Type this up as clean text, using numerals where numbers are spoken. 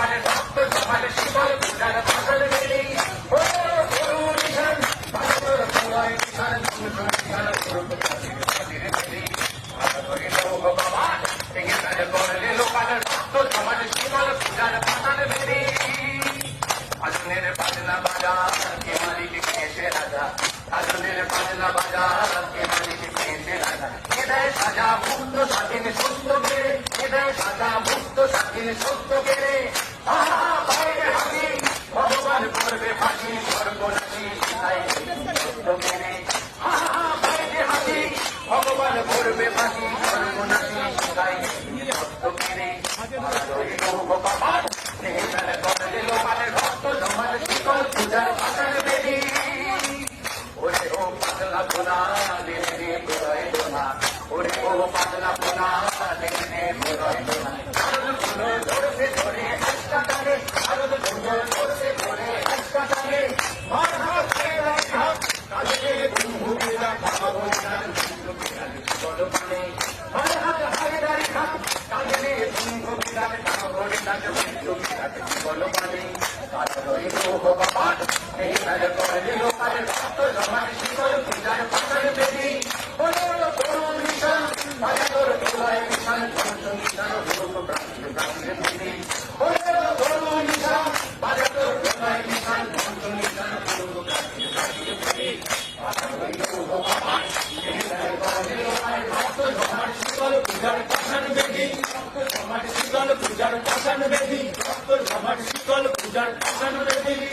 লোকালে ভক্ত সমালে শিকল পূজার ফসল বেরি ও গুরু নিশান ভারতের প্রলয় কিষান কিষান ভগবান ভেঙে ফেলে করলে লোকালে ভক্ত সমালে শিকল পূজার ফসল বেরি আজনের বাজনা বাজার কে মালিক কেসে রাজা আজনের বাজনা বাজার কে মালিক কেসে রাজা এদের সাজা মুক্ত স্বাধীন সত্য গেড়ে এদের সাজা মুক্ত স্বাধীন সত্য গেড়ে আহা বাইরে হাসি ভগবান করবে ফাঁসি স্বর্গনাশী তাই সত্য গেড়ে আহা বাইরে হাসি ভগবান করবে ফাঁসি স্বর্গনাশী তাই সত্য গেড়ে ভগবান করলে লোকালে ভক্ত সমালে শিকল পূজার ফসল বেরি ওরে ও পাতলা পোনা দেনে রে প্রলয় দোনা ওরে ও পাতলা পোনা দেনে রে প্রলয় দোনা আরো ফুলো ধরছে ধরে হাসটা টানে আরো ফুলো ধরছে ধরে হাসটা টানে মার হাত হাত কাজে তুমি ভুগিলা খাবো না বলো মানে মার হাত হায়দারি হাত কাজে তুমি ভুগিলা খাবো না বলো মানে কাজে ভগবান এই মেলে করলে লোকালে ভক্ত সমালে শিকল পূজার ফসল বেরি বলো গুরু নিশান ভারতের প্রলয় কিষান কিষান গুরু প্রাচীর প্রাচীর বেরি বলো গুরু নিশান ভারতের প্রলয় কিষান কিষান গুরু প্রাচীর প্রাচীর বেরি ভগবান এই মেলে করলে লোকালে ভক্ত সমালে শিকল পূজার ফসল বেরি ভক্ত সমালে শিকল পূজার ফসল বেরি ভক্ত সমালে শিকল পূজার ফসল বেরি